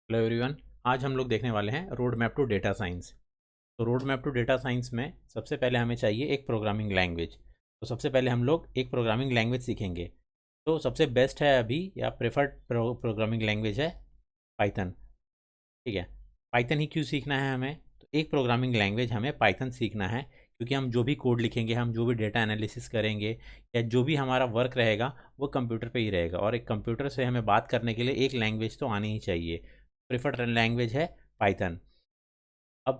Hello everyone. आज हम लोग देखने वाले हैं road map to data science. तो road map to data science में सबसे पहले हमें चाहिए एक प्रोग्रामिंग लैंग्वेज। तो सबसे पहले हम लोग एक प्रोग्रामिंग लैंग्वेज सीखेंगे। तो सबसे बेस्ट है अभी या प्रेफर्ड प्रोग्रामिंग लैंग्वेज है पाइथन। ठीक है, पाइथन ही क्यों सीखना है हमें? तो एक प्रोग्रामिंग लैंग्वेज हमें पाइथन सीखना है क्योंकि हम जो भी कोड लिखेंगे, हम जो भी डेटा एनालिसिस करेंगे या जो भी हमारा वर्क रहेगा वो कंप्यूटर पे ही रहेगा, और एक कंप्यूटर से हमें बात करने के लिए एक लैंग्वेज तो आनी ही चाहिए। प्रेफर्ड लैंग्वेज है पाइथन। अब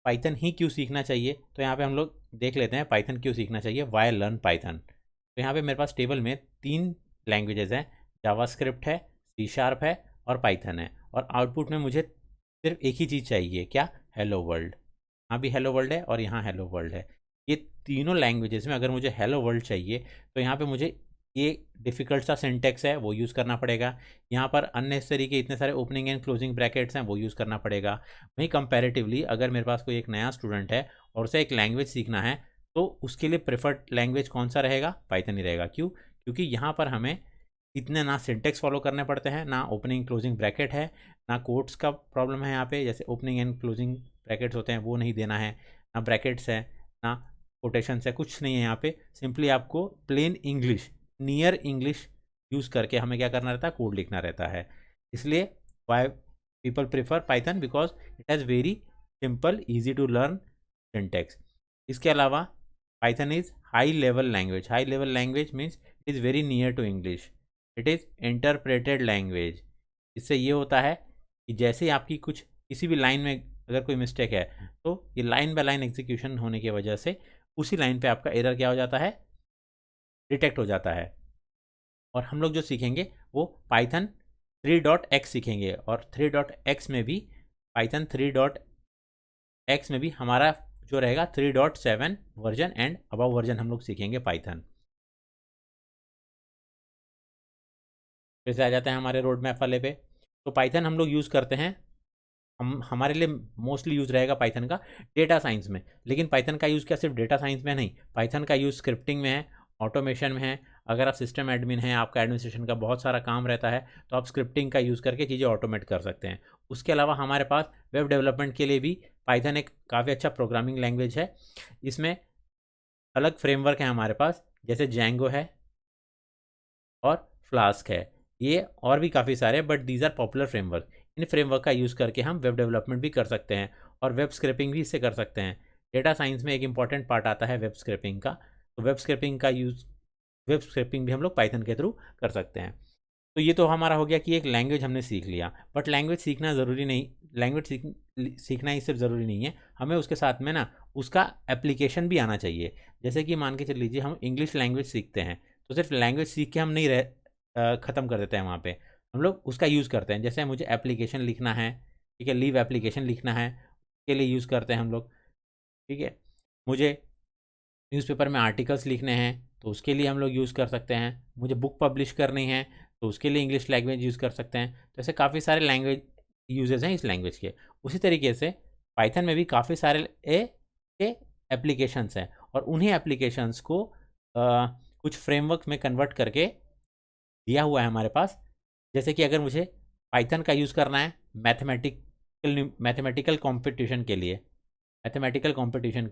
पाइथन ही क्यों सीखना चाहिए, तो यहाँ पे हम लोग देख लेते हैं पाइथन क्यों सीखना चाहिए, वाई लर्न पाइथन। तो यहाँ पे मेरे पास टेबल में 3 लैंग्वेजेस हैं, जावास्क्रिप्ट है, सी शार्प है और पाइथन है। और आउटपुट में मुझे सिर्फ एक ही चीज़ चाहिए, क्या? Hello world. यहाँ भी हेलो वर्ल्ड है और यहाँ हेलो वर्ल्ड है। ये तीनों लैंग्वेजेस में अगर मुझे हेलो वर्ल्ड चाहिए तो यहाँ पे मुझे ये डिफ़िकल्ट सा सिंटेक्स है वो यूज़ करना पड़ेगा। यहाँ पर अननेसेसरी के इतने सारे ओपनिंग एंड क्लोजिंग ब्रैकेट्स हैं वो यूज़ करना पड़ेगा। वहीं कंपैरेटिवली अगर मेरे पास कोई एक नया स्टूडेंट है और उसे एक लैंग्वेज सीखना है तो उसके लिए प्रेफर्ड लैंग्वेज कौन सा रहेगा? पाइथन ही रहेगा। क्यों? क्योंकि यहाँ पर हमें इतने ना सिंटेक्स फॉलो करने पड़ते हैं, ना ओपनिंग क्लोजिंग ब्रैकेट है, ना कोट्स का प्रॉब्लम है। यहाँ पे जैसे ओपनिंग एंड क्लोजिंग ब्रैकेट्स होते हैं वो नहीं देना है, ना ब्रैकेट्स है, ना कोटेशंस है, कुछ नहीं है यहाँ पे। सिंपली आपको plain English, near English use करके हमें क्या करना रहता है? कोड लिखना रहता है। इसलिए why people prefer Python, because it has very simple easy to learn syntax. इसके अलावा Python is high level language. High level language means it is very near to English. It is interpreted language. इससे ये होता है कि जैसे ही आपकी कुछ किसी भी लाइन में अगर कोई मिस्टेक है तो ये लाइन बाय लाइन एग्जीक्यूशन होने की वजह से उसी लाइन पे आपका एरर क्या हो जाता है? डिटेक्ट हो जाता है। और हम लोग जो सीखेंगे वो पाइथन 3.x सीखेंगे, और 3.x में भी पाइथन 3.x में भी हमारा जो रहेगा 3.7 वर्जन एंड अबव वर्जन हम लोग सीखेंगे पाइथन। फिर से आ जाते हैं हमारे रोड मैप वाले पे। तो पाइथन हम लोग यूज़ करते हैं, हम हमारे लिए मोस्टली यूज़ रहेगा पाइथन का डेटा साइंस में। लेकिन पाइथन का यूज़ क्या सिर्फ डेटा साइंस में नहीं, पाइथन का यूज़ स्क्रिप्टिंग में है, ऑटोमेशन में है। अगर आप सिस्टम एडमिन हैं, आपका एडमिनिस्ट्रेशन का बहुत सारा काम रहता है, तो आप स्क्रिप्टिंग का यूज़ करके चीज़ें ऑटोमेट कर सकते हैं। उसके अलावा हमारे पास वेब डेवलपमेंट के लिए भी पाइथन एक काफ़ी अच्छा प्रोग्रामिंग लैंग्वेज है। इसमें अलग फ्रेमवर्क है हमारे पास, जैसे जैंगो है और फ्लास्क है। ये और भी काफ़ी सारे, but these are popular framework. इन फ्रेमवर्क का यूज़ करके हम वेब डेवलपमेंट भी कर सकते हैं और वेब स्क्रैपिंग भी इससे कर सकते हैं। डेटा साइंस में एक इंपॉर्टेंट पार्ट आता है वेब स्क्रैपिंग का, तो वेब स्क्रैपिंग भी हम लोग पाइथन के थ्रू कर सकते हैं। तो ये तो हमारा हो गया कि एक लैंग्वेज हमने सीख लिया, बट लैंग्वेज सीखना ज़रूरी नहीं, सीखना ही सिर्फ ज़रूरी नहीं है, हमें उसके साथ में ना उसका एप्लीकेशन भी आना चाहिए। जैसे कि मान के चल लीजिए हम इंग्लिश लैंग्वेज सीखते हैं, तो सिर्फ लैंग्वेज सीख के हम नहीं ख़त्म कर देते हैं वहाँ पे, हम लोग उसका यूज़ करते हैं। जैसे मुझे एप्लीकेशन लिखना है, ठीक है, लीव एप्लीकेशन लिखना है, उसके लिए यूज़ करते हैं हम लोग। ठीक है, मुझे न्यूज़पेपर में आर्टिकल्स लिखने हैं तो उसके लिए हम लोग यूज़ कर सकते हैं। मुझे बुक पब्लिश करनी है तो उसके लिए इंग्लिश लैंग्वेज यूज़ कर सकते हैं। तो ऐसे काफ़ी सारे लैंग्वेज यूजेस हैं इस लैंग्वेज के। उसी तरीके से पाइथन में भी काफ़ी सारे एप्लीकेशंस हैं, और उन्हीं एप्लीकेशंस को कुछ फ्रेमवर्क में कन्वर्ट करके दिया हुआ है हमारे पास। जैसे कि अगर मुझे पाइथन का यूज़ करना है मैथमेटिकल कंपटीशन के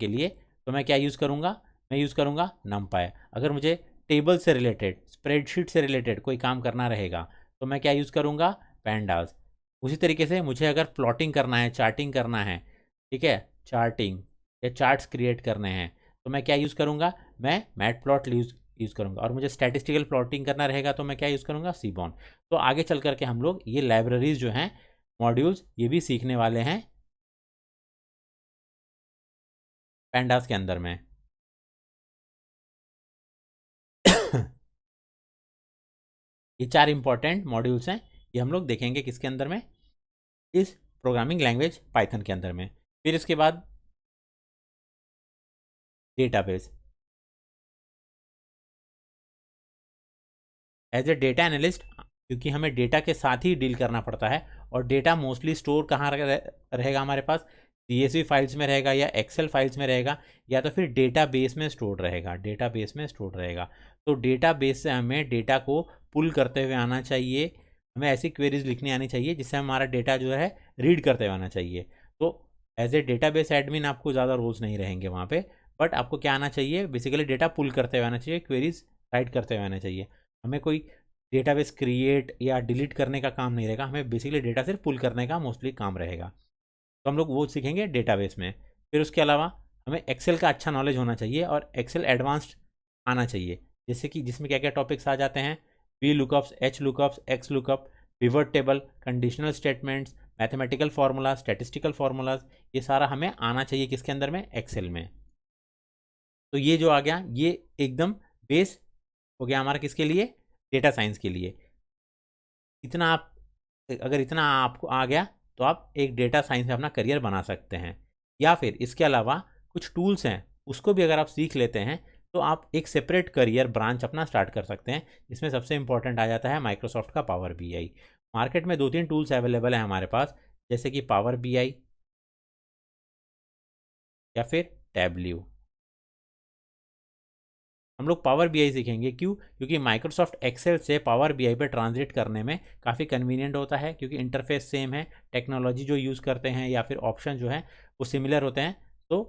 लिए, तो मैं क्या यूज़ करूँगा? मैं यूज़ करूँगा नमपाई। अगर मुझे टेबल से रिलेटेड, स्प्रेडशीट से रिलेटेड कोई काम करना रहेगा तो मैं क्या यूज़ करूँगा? पैंडास। उसी तरीके से मुझे अगर प्लॉटिंग करना है, चार्टिंग करना है, ठीक है, चार्टिंग या चार्ट्स क्रिएट करने हैं, तो मैं क्या यूज़ करूँगा? मैं मैट प्लॉट यूज़ करूँगा। और मुझे स्टैटिस्टिकल प्लॉटिंग करना रहेगा तो मैं क्या यूज़ करूँगा? सीबॉन। तो आगे चल करके हम लोग ये लाइब्रेरीज जो हैं, मॉड्यूल्स, ये भी सीखने वाले हैं पैंडास के अंदर में। ये 4 इंपॉर्टेंट मॉड्यूल्स हैं, ये हम लोग देखेंगे किसके अंदर में? इस प्रोग्रामिंग लैंग्वेज पाइथन के अंदर में। फिर इसके बाद database. As a data analyst, क्योंकि हमें डेटा के साथ ही डील करना पड़ता है, और डेटा मोस्टली स्टोर कहाँ रहेगा हमारे पास? CSV फाइल्स में रहेगा, या एक्सेल फाइल्स में रहेगा, या तो फिर डेटाबेस में स्टोर रहेगा। तो डेटाबेस से हमें डेटा को पुल करते हुए आना चाहिए, हमें ऐसी क्वेरीज लिखनी आनी चाहिए जिससे हमारा डेटा जो है रीड करते हुए आना चाहिए। तो एज ए डेटाबेस एडमिन आपको ज़्यादा रोल्स नहीं रहेंगे वहाँ पे, बट आपको क्या आना चाहिए, बेसिकली डेटा पुल करते हुए आना चाहिए, क्वेरीज राइट करते हुए आना चाहिए। हमें कोई डेटाबेस क्रिएट या डिलीट करने का काम नहीं रहेगा, हमें बेसिकली डेटा सिर्फ पुल करने का मोस्टली काम रहेगा। तो हम लोग वो सीखेंगे डेटाबेस में। फिर उसके अलावा हमें एक्सेल का अच्छा नॉलेज होना चाहिए और एक्सेल एडवांस्ड आना चाहिए, जैसे कि जिसमें क्या क्या टॉपिक्स आ जाते हैं, V lookups, H lookups, X lookup, pivot table, conditional statements, mathematical formulas, statistical formulas, ये सारा हमें आना चाहिए किसके अंदर में, एक्सेल में। तो ये जो आ गया ये एकदम बेस हो गया हमारा किसके लिए, डेटा साइंस के लिए। इतना आप, अगर इतना आपको आ गया तो आप एक डेटा साइंस में अपना करियर बना सकते हैं। या फिर इसके अलावा कुछ टूल्स हैं उसको भी अगर आप सीख लेते हैं तो आप एक सेपरेट करियर ब्रांच अपना स्टार्ट कर सकते हैं, जिसमें सबसे इंपॉर्टेंट आ जाता है माइक्रोसॉफ्ट का पावर बीआई। मार्केट में 2-3 टूल्स अवेलेबल हैं हमारे पास, जैसे कि पावर बीआई या फिर टैबल्यू। हम लोग पावर बीआई सीखेंगे, क्यों? क्योंकि माइक्रोसॉफ्ट एक्सेल से पावर बीआई पे ट्रांसलेट करने में काफ़ी कन्वीनियंट होता है, क्योंकि इंटरफेस सेम है, टेक्नोलॉजी जो यूज़ करते हैं या फिर ऑप्शन जो है वो सिमिलर होते हैं। तो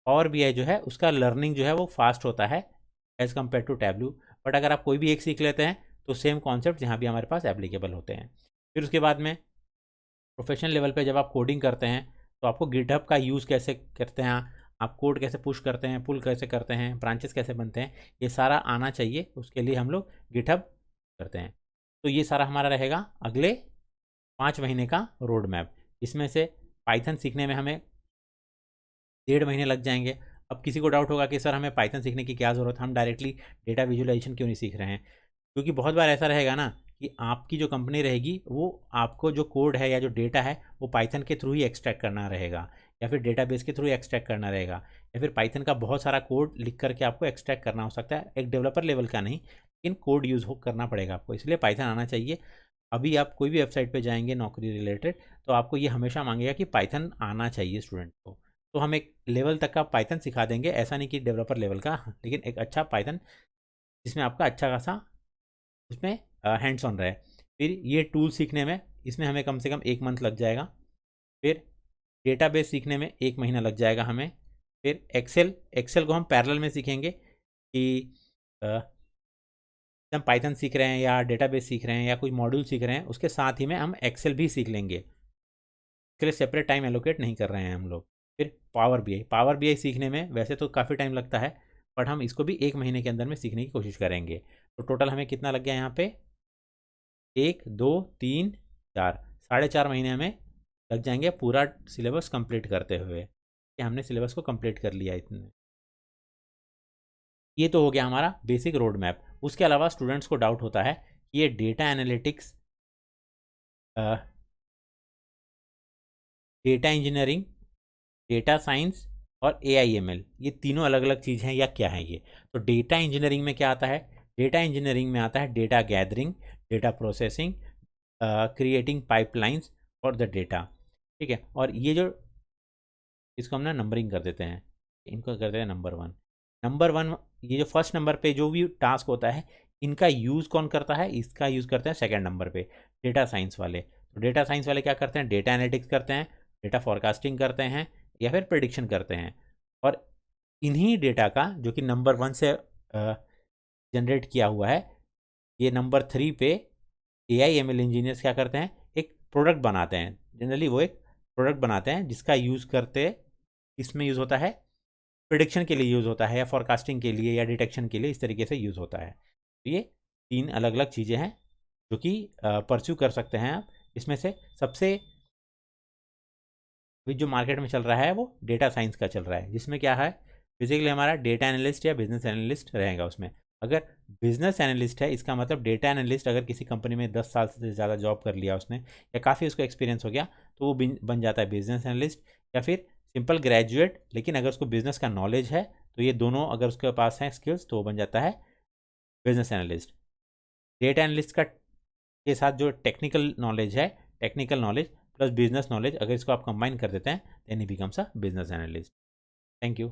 पावर बीआई जो है उसका लर्निंग जो है वो फास्ट होता है as compare to Tableau. But अगर आप कोई भी एक सीख लेते हैं तो सेम कॉन्सेप्ट यहाँ भी हमारे पास एप्लीकेबल होते हैं। फिर उसके बाद में प्रोफेशनल लेवल पे जब आप कोडिंग करते हैं तो आपको गिटहब का यूज़ कैसे करते हैं, आप कोड कैसे पुश करते हैं, पुल कैसे करते हैं, ब्रांचेस कैसे बनते हैं, ये सारा आना चाहिए। उसके लिए हम लोग गिटहब करते हैं। तो ये सारा हमारा रहेगा अगले 5 महीने का रोड मैप। इसमें से पाइथन सीखने में हमें 1.5 महीने लग जाएंगे। अब किसी को डाउट होगा कि सर हमें पाइथन सीखने की क्या ज़रूरत है, हम डायरेक्टली डेटा विजुअलाइजेशन क्यों नहीं सीख रहे हैं? क्योंकि बहुत बार ऐसा रहेगा ना कि आपकी जो कंपनी रहेगी वो आपको जो कोड है या जो डेटा है वो पाइथन के थ्रू ही एक्सट्रैक्ट करना रहेगा, या फिर डेटाबेस के थ्रू एक्सट्रैक्ट करना रहेगा, या फिर पाइथन का बहुत सारा कोड लिख करके आपको एक्सट्रैक्ट करना हो सकता है, एक डेवलपर लेवल का नहीं, लेकिन कोड यूज़ हो करना पड़ेगा आपको, इसलिए पाइथन आना चाहिए। अभी आप कोई भी वेबसाइट पे जाएंगे नौकरी रिलेटेड तो आपको ये हमेशा मांगेगा कि पाइथन आना चाहिए स्टूडेंट को। तो हम एक लेवल तक का पाइथन सिखा देंगे, ऐसा नहीं कि डेवलपर लेवल का, लेकिन एक अच्छा पाइथन जिसमें आपका अच्छा खासा उसमें हैंड्स ऑन रहे। फिर ये टूल सीखने में इसमें हमें कम से कम 1 मंथ लग जाएगा। फिर डेटाबेस सीखने में 1 महीना लग जाएगा हमें। फिर एक्सेल, एक्सेल को हम पैरेलल में सीखेंगे कि हम पाइथन सीख रहे हैं या डेटाबेस सीख रहे हैं या कोई मॉड्यूल सीख रहे हैं, उसके साथ ही में हम एक्सेल भी सीख लेंगे। इसके लिए सेपरेट टाइम एलोकेट नहीं कर रहे हैं हम लोग। फिर पावर बीआई, पावर बीआई सीखने में वैसे तो काफ़ी टाइम लगता है, बट हम इसको भी 1 महीने के अंदर में सीखने की कोशिश करेंगे। तो टोटल हमें कितना लग गया यहाँ पे, 1, 2, 3, 4, 4.5 महीने हमें लग जाएंगे पूरा सिलेबस कंप्लीट करते हुए, कि हमने सिलेबस को कंप्लीट कर लिया इतने। ये तो हो गया हमारा बेसिक रोड मैप। उसके अलावा स्टूडेंट्स को डाउट होता है कि ये data analytics, data engineering, data science और AIML, ये तीनों अलग अलग चीज़ हैं या क्या है ये? तो डेटा इंजीनियरिंग में क्या आता है? डेटा इंजीनियरिंग में आता है data gathering, data processing, creating pipelines for the data. ठीक है, और ये जो, इसको हम ना नंबरिंग कर देते हैं, इनको कर देते हैं नंबर 1। नंबर 1, ये जो फर्स्ट नंबर पे जो भी टास्क होता है इनका यूज़ कौन करता है? इसका यूज़ करते हैं सेकंड नंबर पे डेटा साइंस वाले। तो डेटा साइंस वाले क्या करते हैं? डेटा एनालिटिक्स करते हैं, डेटा फॉरकास्टिंग करते हैं या फिर प्रिडिक्शन करते हैं। और इन्हीं डेटा का जो कि नंबर 1 से जनरेट किया हुआ है, ये नंबर 3 पे AIML इंजीनियर्स क्या करते हैं? एक प्रोडक्ट बनाते हैं। जनरली वो एक प्रोडक्ट बनाते हैं जिसका यूज़ करते, इसमें यूज़ होता है, प्रिडिक्शन के लिए यूज़ होता है या फॉरकास्टिंग के लिए या डिटेक्शन के लिए, इस तरीके से यूज़ होता है। तो ये 3 अलग अलग चीज़ें हैं जो कि परस्यू कर सकते हैं आप। इसमें से सबसे अभी जो मार्केट में चल रहा है वो डेटा साइंस का चल रहा है, जिसमें क्या है, बेसिकली हमारा डेटा एनालिस्ट या बिजनेस एनालिस्ट रहेगा उसमें। अगर बिजनेस एनालिस्ट है इसका मतलब डेटा एनालिस्ट अगर किसी कंपनी में 10 साल से ज़्यादा जॉब कर लिया उसने या काफ़ी उसको एक्सपीरियंस हो गया तो वो बन जाता है बिजनेस एनालिस्ट। या फिर सिंपल ग्रेजुएट, लेकिन अगर उसको बिजनेस का नॉलेज है तो ये दोनों अगर उसके पास हैं स्किल्स तो वो बन जाता है बिजनेस एनालिस्ट। डेटा एनालिस्ट का के साथ जो टेक्निकल नॉलेज है, technical knowledge plus business knowledge, अगर इसको आप कंबाइन कर देते हैं देन ही becomes a business analyst. Thank you.